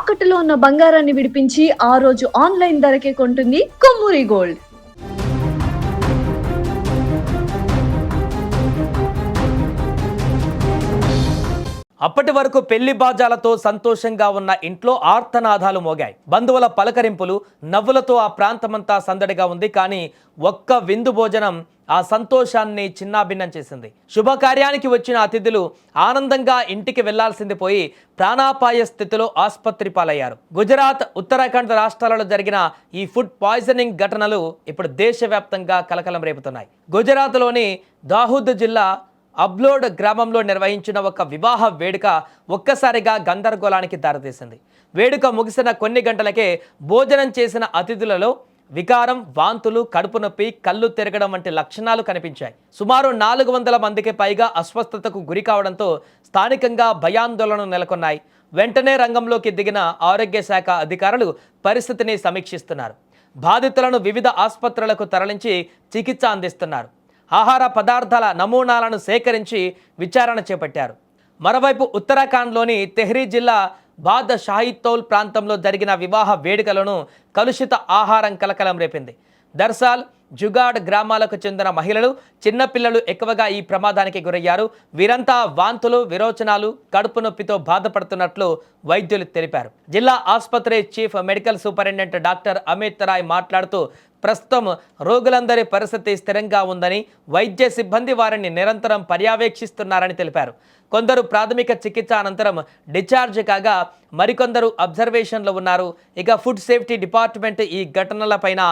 తాకట్టులో ఉన్న బంగారాన్ని విడిపించి ఆ రోజు ఆన్లైన్ ధరకే కొంటుంది కొమ్మూరి గోల్డ్. అప్పటి వరకు పెళ్లి బాజాలతో సంతోషంగా ఉన్న ఇంట్లో ఆర్తనాదాలు మోగాయి. బంధువుల పలకరింపులు, నవ్వులతో ఆ ప్రాంతమంతా సందడిగా ఉంది. కానీ ఒక్క విందు భోజనం ఆ సంతోషాన్ని చిన్నాభిన్నం చేసింది. శుభకార్యానికి వచ్చిన అతిథులు ఆనందంగా ఇంటికి వెళ్లాల్సింది పోయి ప్రాణాపాయ స్థితిలో ఆసుపత్రి పాలయ్యారు. గుజరాత్, ఉత్తరాఖండ్ రాష్ట్రాలలో జరిగిన ఈ ఫుడ్ పాయిజనింగ్ ఘటనలు ఇప్పుడు దేశవ్యాప్తంగా కలకలం రేపుతున్నాయి. గుజరాత్లోని దాహూద్ జిల్లా అబ్లోడ్ గ్రామంలో నిర్వహించిన ఒక వివాహ వేడుక ఒక్కసారిగా గందరగోళానికి దారితీసింది. వేడుక ముగిసిన కొన్ని గంటలకే భోజనం చేసిన అతిథులలో వికారం, వాంతులు, కడుపు నొప్పి, కళ్ళు తిరగడం వంటి లక్షణాలు కనిపించాయి. సుమారు 400 మందికి పైగా అస్వస్థతకు గురి కావడంతో స్థానికంగా భయాందోళనలు నెలకొన్నాయి. వెంటనే రంగంలోకి దిగిన ఆరోగ్య శాఖ అధికారులు పరిస్థితిని సమీక్షిస్తున్నారు. బాధితులను వివిధ ఆసుపత్రులకు తరలించి చికిత్స అందిస్తున్నారు. ఆహార పదార్థాల నమూనాలను సేకరించి విచారణ చేపట్టారు. మరోవైపు ఉత్తరాఖండ్లోని తెహ్రీ జిల్లా బాద్ షాహిద్ ప్రాంతంలో జరిగిన వివాహ వేడుకలను కలుషిత ఆహారం కలకలం రేపింది. దర్సాల్, జుగాడ్ గ్రామాలకు చెందిన మహిళలు, చిన్నపిల్లలు ఎక్కువగా ఈ ప్రమాదానికి గురయ్యారు. వీరంతా వాంతులు, విరోచనాలు, కడుపు నొప్పితో బాధపడుతున్నట్లు వైద్యులు తెలిపారు. జిల్లా ఆసుపత్రి chief medical superintendent doctor Amit Rai మాట్లాడుతూ ప్రస్తుతం రోగులందరి పరిస్థితి స్థిరంగా ఉందని, వైద్య సిబ్బంది వారిని నిరంతరం పర్యవేక్షిస్తున్నారని తెలిపారు. కొందరు ప్రాథమిక చికిత్స అనంతరం డిశ్చార్జ్ కాగా మరికొందరు అబ్జర్వేషన్లో ఉన్నారు. ఇక ఫుడ్ సేఫ్టీ డిపార్ట్మెంట్ ఈ ఘటనలపైన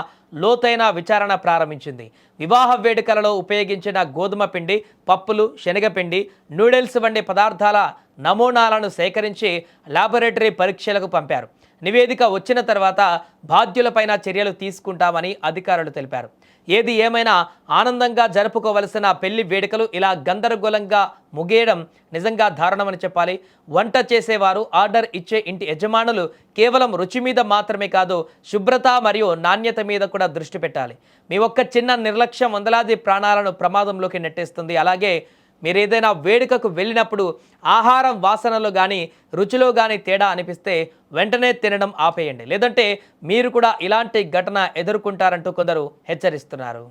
లోతైన విచారణ ప్రారంభించింది. వివాహ వేడుకలలో ఉపయోగించిన గోధుమ పిండి, పప్పులు, శనగపిండి, నూడిల్స్ వంటి పదార్థాల నమూనాలను సేకరించి ల్యాబొరేటరీ పరీక్షలకు పంపారు. నివేదిక వచ్చిన తర్వాత బాధ్యులపైన చర్యలు తీసుకుంటామని అధికారులు తెలిపారు. ఏది ఏమైనా ఆనందంగా జరుపుకోవలసిన పెళ్లి వేడుకలు ఇలా గందరగోళంగా ముగియడం నిజంగా దారుణమని చెప్పాలి. వంట చేసేవారు, ఆర్డర్ ఇచ్చే ఇంటి యజమానులు కేవలం రుచి మీద మాత్రమే కాదు, శుభ్రత మరియు నాణ్యత మీద కూడా దృష్టి పెట్టాలి. మీ ఒక్క చిన్న నిర్లక్ష్యం వందలాది ప్రాణాలను ప్రమాదంలోకి నెట్టేస్తుంది. అలాగే మీరు ఏదైనా వేడుకకు వెళ్ళినప్పుడు ఆహారం వాసనలో కానీ రుచిలో కానీ తేడా అనిపిస్తే వెంటనే తినడం ఆపేయండి. లేదంటే మీరు కూడా ఇలాంటి ఘటన ఎదుర్కొంటారంటూ కొందరు హెచ్చరిస్తున్నారు.